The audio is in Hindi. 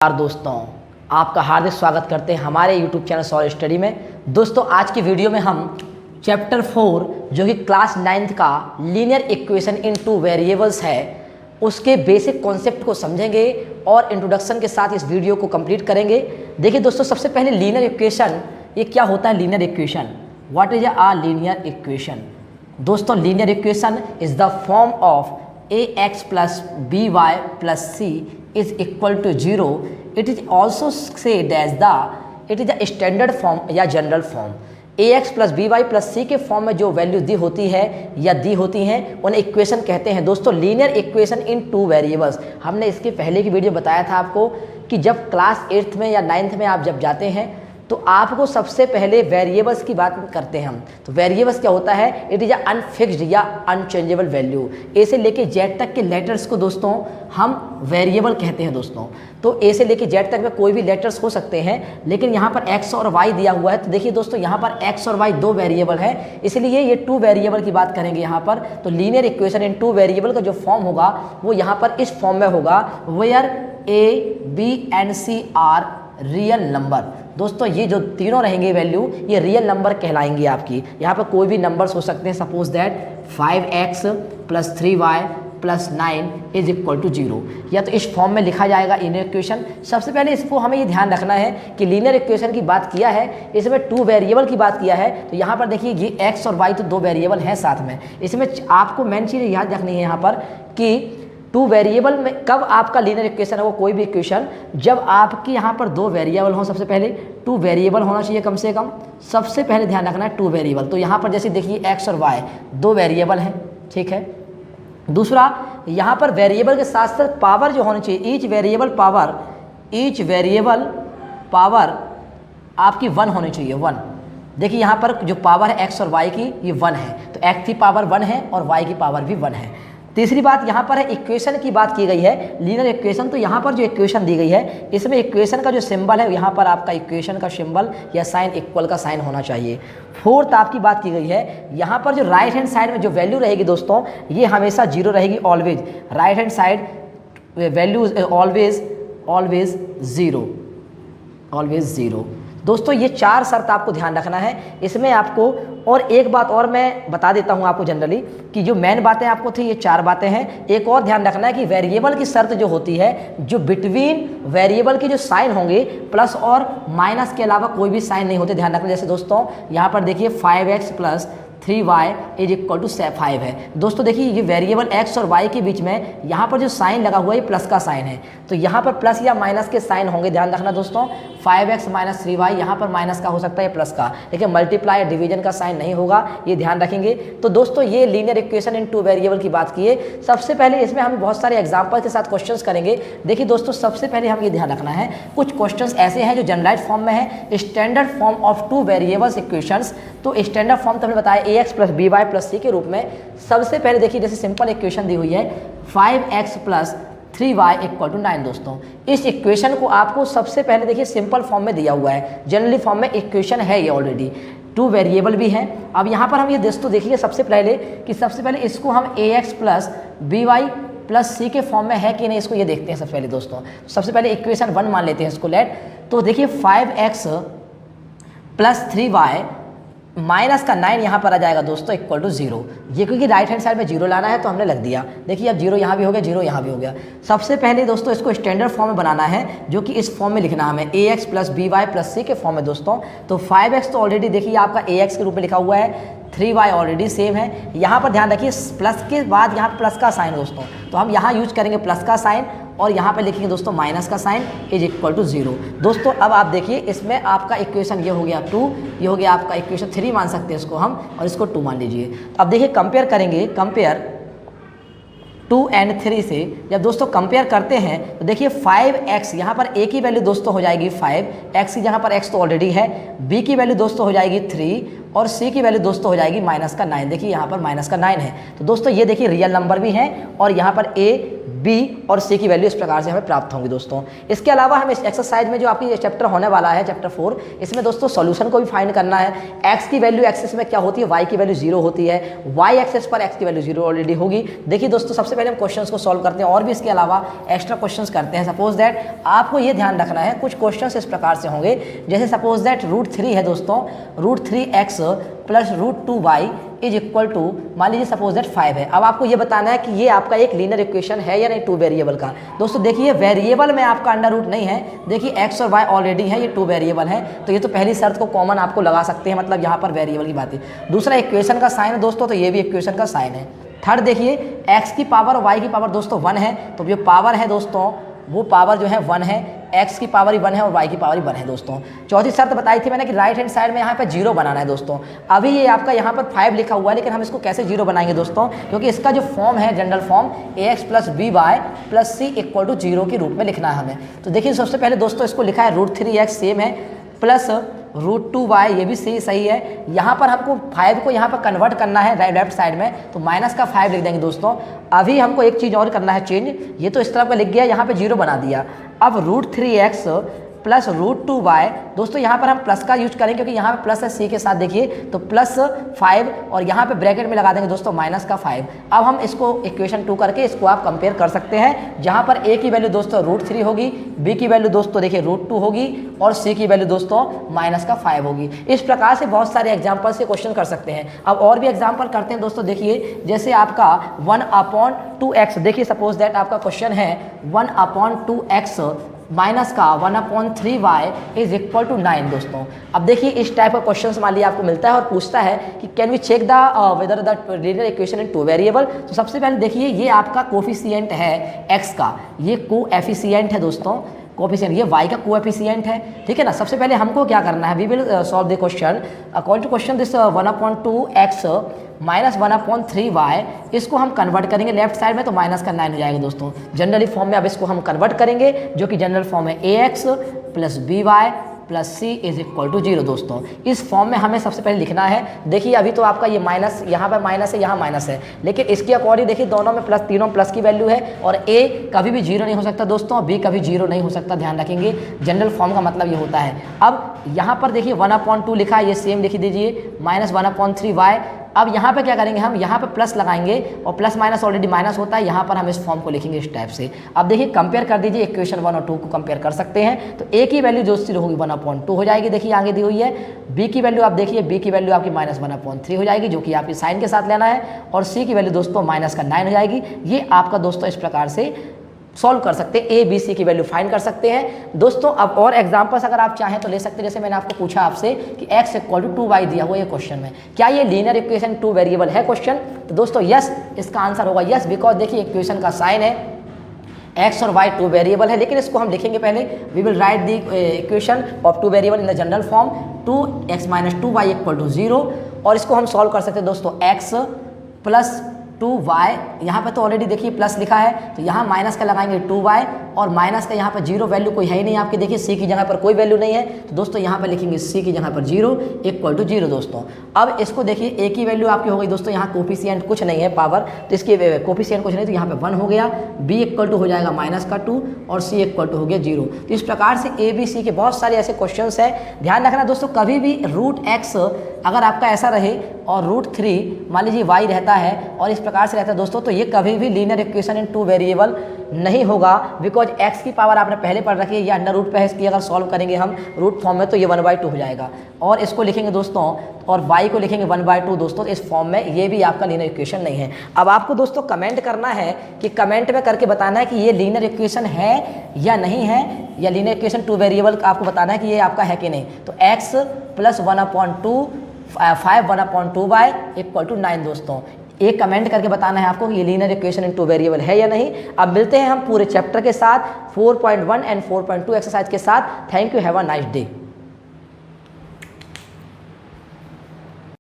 नमस्कार दोस्तों, आपका हार्दिक स्वागत करते हैं हमारे YouTube चैनल सॉल्व स्टडी में। दोस्तों आज की वीडियो में हम चैप्टर 4 जो कि क्लास 9th का लीनियर इक्वेशन इन टू वेरिएबल्स है उसके बेसिक कॉन्सेप्ट को समझेंगे और इंट्रोडक्शन के साथ इस वीडियो को कंप्लीट करेंगे। देखिए दोस्तों, सबसे पहले लीनियर इक्वेशन ये क्या होता है। Linear equation, what is a linear equation. दोस्तों linear equation is the form of ax plus by plus c is equal to 0. It is also said as it is a standard form या general form. ax plus by plus c के फॉर्म में जो वैल्यू दी होती है या दी होती हैं उन्हें इक्वेशन कहते हैं। दोस्तों लीनियर इक्वेशन इन टू वेरिएबल्स, हमने इसके पहले की वीडियो बताया था आपको कि जब क्लास 8th में या 9th में आप जब जाते हैं तो आपको सबसे पहले वेरिएबल्स की बात करते हैं हम। तो वेरिएबल्स क्या होता है, इट इज़ अनफिक्स्ड या अनचेंजेबल वैल्यू। ए से लेके जेड तक के लेटर्स को दोस्तों हम वेरिएबल कहते हैं दोस्तों। तो ए से लेके जेड तक में कोई भी लेटर्स हो सकते हैं, लेकिन यहाँ पर एक्स और वाई दिया हुआ है। तो देखिए दोस्तों, यहाँ पर एक्स और वाई दो वेरिएबल है, इसलिए ये टू वेरिएबल की बात करेंगे यहाँ पर। तो लीनियर इक्वेशन इन टू वेरिएबल का जो फॉर्म होगा वो यहाँ पर इस फॉर्म में होगा, where a b and c are real number. दोस्तों ये जो तीनों रहेंगे वैल्यू ये रियल नंबर कहलाएंगी आपकी। यहाँ पर कोई भी नंबर्स हो सकते हैं, suppose that 5x + 3y + 9 is equal to 0, या तो इस फॉर्म में लिखा जाएगा लीनियर इक्वेशन। सबसे पहले इसको हमें ये ध्यान रखना है कि लीनियर इक्वेशन की बात किया है, इसमें टू वेरिएबल की बात किया है। तो यहाँ पर देखिए ये x और y तो दो वेरिएबल हैं साथ में। इसमें आपको मेन चीज़ याद रखनी है यहाँ पर कि टू वेरिएबल में कब आपका लीनियर इक्वेशन है वो कोई भी इक्वेशन, जब आपकी यहाँ पर दो वेरिएबल हों। सबसे पहले टू वेरिएबल होना चाहिए कम से कम, सबसे पहले ध्यान रखना है टू वेरिएबल। तो यहाँ पर जैसे देखिए एक्स और वाई दो वेरिएबल हैं, ठीक है। दूसरा यहाँ पर वेरिएबल के साथ साथ पावर जो होनी चाहिए, ईच वेरिएबल पावर आपकी 1 होनी चाहिए, 1। देखिए यहाँ पर जो पावर है एक्स और वाई की ये 1 है, तो एक्स की पावर 1 है और वाई की पावर भी 1 है। तीसरी बात यहाँ पर है इक्वेशन की बात की गई है, लीनियर इक्वेशन। तो यहाँ पर जो इक्वेशन दी गई है इसमें इक्वेशन का जो सिंबल है यहाँ पर आपका इक्वेशन का सिंबल या साइन इक्वल का साइन होना चाहिए। फोर्थ आपकी बात की गई है, यहाँ पर जो राइट हैंड साइड में जो वैल्यू रहेगी दोस्तों ये हमेशा 0 रहेगी, always. Right hand side value always 0। दोस्तों ये 4 शर्त आपको ध्यान रखना है इसमें आपको। और एक बात और मैं बता देता हूं आपको जनरली कि जो मेन बातें आपको थी ये 4 बातें हैं। एक और ध्यान रखना है कि वेरिएबल की शर्त जो होती है, जो बिटवीन वेरिएबल के जो साइन होंगे प्लस और माइनस के अलावा कोई भी साइन नहीं होते, ध्यान रखना। जैसे दोस्तों यहाँ पर देखिए 5x + 3y is equal to 5 है। दोस्तों देखिए ये वेरिएबल x और y के बीच में यहाँ पर जो साइन लगा हुआ है ये प्लस का साइन है, तो यहाँ पर प्लस या माइनस के साइन होंगे, ध्यान रखना दोस्तों। 5x - 3y यहाँ पर माइनस का हो सकता है प्लस का, लेकिन मल्टीप्लाई या डिवीजन का साइन नहीं होगा, ये ध्यान रखेंगे। तो दोस्तों ये लीनियर इक्वेशन इन टू वेरिएबल की बात की है। सबसे पहले इसमें हम बहुत सारे एग्जाम्पल के साथ क्वेश्चंस करेंगे। देखिए दोस्तों सबसे पहले हम ये ध्यान रखना है, कुछ क्वेश्चंस ऐसे हैं जो जनरलाइज फॉर्म में है, standard form of two variables equations. तो स्टैंडर्ड फॉर्म तो हमने बताया ax + by + c के रूप में। सबसे पहले देखिए जैसे सिंपल इक्वेशन दी हुई है 5x + 3y = 9। दोस्तों इस इक्वेशन को आपको सबसे पहले देखिए सिंपल फॉर्म में दिया हुआ है, जनरली फॉर्म में इक्वेशन है ये ऑलरेडी, टू वेरिएबल भी हैं। अब यहाँ पर हम ये दोस्तों देखिए सबसे पहले इसको हम ax + by + c के फॉर्म में है कि नहीं, इसको ये देखते हैं सबसे पहले दोस्तों। सबसे पहले इक्वेशन 1 मान लेते हैं इसको, लेट। तो देखिए 5x + 3y माइनस का 9 यहाँ पर आ जाएगा दोस्तों इक्वल टू 0। ये क्योंकि राइट हैंड साइड में 0 लाना है तो हमने लग दिया। देखिए अब 0 यहाँ भी हो गया, 0 यहाँ भी हो गया। सबसे पहले दोस्तों इसको स्टैंडर्ड फॉर्म में बनाना है, जो कि इस फॉर्म में लिखना हमें ax + by + c के फॉर्म में दोस्तों। तो 5x तो ऑलरेडी देखिए आपका ax के रूप में लिखा हुआ है, 3y ऑलरेडी सेम है। यहाँ पर ध्यान रखिए प्लस के बाद यहाँ प्लस का साइन दोस्तों, तो हम यहाँ यूज करेंगे प्लस का साइन और यहाँ पे लिखेंगे दोस्तों माइनस का साइन इज इक्वल टू 0। दोस्तों अब आप देखिए इसमें आपका इक्वेशन ये हो गया 2, ये हो गया आपका इक्वेशन 3 मान सकते हैं इसको हम, और इसको 2 मान लीजिए। अब देखिए कंपेयर करेंगे, कंपेयर 2 और 3 से जब दोस्तों कंपेयर करते हैं तो देखिए 5x यहाँ पर a की वैल्यू दोस्तों हो जाएगी 5, x की जहाँ पर x तो ऑलरेडी है, b की वैल्यू दोस्तों हो जाएगी 3 और सी की वैल्यू दोस्तों हो जाएगी माइनस का 9। देखिए यहाँ पर माइनस का 9 है, तो दोस्तों ये देखिए रियल नंबर भी हैं और यहाँ पर ए, बी और सी की वैल्यू इस प्रकार से हमें प्राप्त होंगी दोस्तों। इसके अलावा हम इस एक्सरसाइज में जो आपकी चैप्टर होने वाला है चैप्टर 4, इसमें दोस्तों सॉल्यूशन को भी फाइंड करना है। एक्स की वैल्यू एक्सिस में क्या होती है, वाई की वैल्यू 0 होती है, वाई एक्सिस पर एक्स की वैल्यू 0 ऑलरेडी होगी। देखिए दोस्तों सबसे पहले हम क्वेश्चंस को सॉल्व करते हैं और भी इसके अलावा एक्स्ट्रा क्वेश्चंस करते हैं। सपोज दैट आपको ये ध्यान रखना है, कुछ क्वेश्चंस इस प्रकार से होंगे, जैसे सपोज दैट √3 है दोस्तों, √3x plus √2y is equal to, मान लीजिए सपोज दैट 5 है। अब आपको ये बताना है कि ये आपका एक लीनियर इक्वेशन है या नहीं 2 वेरिएबल का। दोस्तों देखिए वेरिएबल में आपका अंडर रूट नहीं है, देखिए x और y ऑलरेडी है, ये 2 वेरिएबल है, तो ये तो पहली शर्त को कॉमन आपको लगा सकते हैं, मतलब यहाँ पर वेरिएबल की बात है। दूसरा इक्वेशन का साइन है दोस्तों, तो ये भी इक्वेशन का साइन है। थर्ड देखिए x की पावर और y की पावर दोस्तों 1 है, तो जो पावर है दोस्तों वो पावर जो है 1 है, x की पावर ही 1 है और y की पावर ही 1 है दोस्तों। चौथी शर्त बताई थी मैंने कि राइट हैंड साइड में यहाँ पे 0 बनाना है दोस्तों। अभी ये आपका यहाँ पर 5 लिखा हुआ है, लेकिन हम इसको कैसे 0 बनाएंगे दोस्तों, क्योंकि इसका जो फॉर्म है general form ax plus by plus c equal to 0 के रूप में लिखना है हमें। तो देखिए सबसे पहले दोस्तों इसको लिखा है √3x सेम है प्लस √2y, ये भी सही है। यहाँ पर हमको 5 को यहाँ पर कन्वर्ट करना है लेफ्ट साइड में, तो माइनस का 5 लिख देंगे दोस्तों। अभी हमको एक चीज़ और करना है चेंज, ये तो इस तरह का लिख गया, यहाँ पे 0 बना दिया। अब √3x प्लस √2y दोस्तों यहाँ पर हम प्लस का यूज करेंगे क्योंकि यहाँ पे प्लस है सी के साथ, देखिए तो प्लस 5 और यहाँ पे ब्रैकेट में लगा देंगे दोस्तों माइनस का 5। अब हम इसको इक्वेशन 2 करके इसको आप कंपेयर कर सकते हैं, जहाँ पर ए की वैल्यू दोस्तों √3 होगी, बी की वैल्यू दोस्तों देखिए √2 होगी और सी की वैल्यू दोस्तों माइनस का 5 होगी। इस प्रकार से बहुत सारे एग्जाम्पल से क्वेश्चन कर सकते हैं। अब और भी एग्जाम्पल करते हैं दोस्तों, देखिए जैसे आपका 1/2x, देखिए सपोज दैट आपका क्वेश्चन है 1/2x माइनस का 1/3y इज इक्वल टू 9 दोस्तों। अब देखिए इस टाइप का क्वेश्चन मान लिया आपको मिलता है और पूछता है कि can we check the whether the linear equation in 2 variable. तो सबसे पहले देखिए ये आपका कोफिशिएंट है x का, ये कोएफिशिएंट है दोस्तों, कोएफिशिएंट ये y का कोएफिशिएंट है, ठीक है ना। सबसे पहले हमको क्या करना है, we will solve the question according to question this 1/2x minus 1/3y, इसको हम कन्वर्ट करेंगे लेफ्ट साइड में, तो माइनस का 9 हो जाएगा दोस्तों। जनरली फॉर्म में अब इसको हम कन्वर्ट करेंगे, जो कि जनरल फॉर्म है ax plus by plus c is equal to 0 दोस्तों। इस फॉर्म में हमें सबसे पहले लिखना है, देखिए अभी तो आपका ये माइनस, यहाँ पर माइनस है, यहाँ माइनस है, लेकिन इसके अकॉर्डिंग देखिए दोनों में प्लस, तीनों प्लस की वैल्यू है और a कभी भी 0 नहीं हो सकता दोस्तों, b कभी 0 नहीं हो सकता, ध्यान रखेंगे। जनरल फॉर्म का मतलब ये होता है। अब यहाँ पर देखिए 1/2 लिखा है, ये सेम लिख दीजिए, माइनस 1/3y। अब यहाँ पे क्या करेंगे हम, यहाँ पे प्लस लगाएंगे और प्लस माइनस ऑलरेडी माइनस होता है, यहाँ पर हम इस फॉर्म को लिखेंगे इस टाइप से। अब देखिए कंपेयर कर दीजिए, इक्वेशन 1 और 2 को कंपेयर कर सकते हैं, तो a की वैल्यू जो होगी 1/2 हो जाएगी, देखिए आगे दी हुई है। b की वैल्यू आप देखिए, b की वैल्यू आपकी माइनस 1/3 हो जाएगी, जो कि आपकी साइन के साथ लेना है, और c की वैल्यू दोस्तों माइनस का 9 हो जाएगी। ये आपका दोस्तों इस प्रकार से सॉल्व कर सकते हैं, ए बी सी की वैल्यू फाइंड कर सकते हैं दोस्तों। अब और एग्जांपल्स अगर आप चाहें तो ले सकते हैं, जैसे मैंने आपको पूछा आपसे कि x इक्वल टू 2y दिया हुआ ये क्वेश्चन में, क्या ये लीनियर इक्वेशन 2 वेरिएबल है क्वेश्चन, तो दोस्तों यस, इसका आंसर होगा यस, बिकॉज देखिए इक्वेशन का साइन है, x और y 2 वेरिएबल है, लेकिन इसको हम लिखेंगे पहले, we will write the equation of 2 variable in the general form 2x minus 2y equal to 0, और इसको हम सॉल्व कर सकते हैं दोस्तों x प्लस 2y, यहाँ पे तो ऑलरेडी देखिए प्लस लिखा है, तो यहाँ माइनस का लगाएंगे 2y, और माइनस का यहाँ पर 0 वैल्यू कोई है ही नहीं आपके, देखिए c की जगह पर कोई वैल्यू नहीं है, तो दोस्तों यहाँ पर लिखेंगे c की जगह पर 0 इक्वल टू 0 दोस्तों। अब इसको देखिए a की वैल्यू आपकी हो गई दोस्तों, यहाँ कोफिशिएंट कुछ नहीं है पावर, तो इसकी कोफिशिएंट कुछ नहीं, तो यहाँ पे 1 हो गया, b इक्वल टू हो जाएगा माइनस का 2 और c इक्वल टू हो गया 0। तो इस प्रकार से a b c के बहुत सारे ऐसे क्वेश्चन है। ध्यान रखना दोस्तों, कभी भी √x अगर आपका ऐसा रहे और √3 मान लीजिए y रहता है और इस प्रकार से रहता है दोस्तों, तो ये कभी भी लीनियर इक्वेशन इन 2 वेरिएबल नहीं होगा, बिकॉज x की पावर आपने पहले पढ़ रखी है, ये अंडर रूट पे है, इसकी अगर सॉल्व करेंगे हम रूट फॉर्म में तो ये 1/2 हो जाएगा, और इसको लिखेंगे दोस्तों और y को लिखेंगे 1/2 दोस्तों, इस फॉर्म में ये भी आपका लीनियर इक्वेशन नहीं है। अब आपको दोस्तों कमेंट करना है कि कमेंट में करके बताना है कि ये लीनियर इक्वेशन है या नहीं है, या लीनियर इक्वेशन 2 वेरिएबल आपको बताना है कि ये आपका है कि नहीं। तो x plus 1/2 5/2y equal to 9 दोस्तों, एक कमेंट करके बताना है आपको कि ये लीनियर इक्वेशन इन 2 वेरिएबल है या नहीं। अब मिलते हैं हम पूरे चैप्टर के साथ 4.1 एंड 4.2 एक्सरसाइज के साथ। Thank you, have a nice day.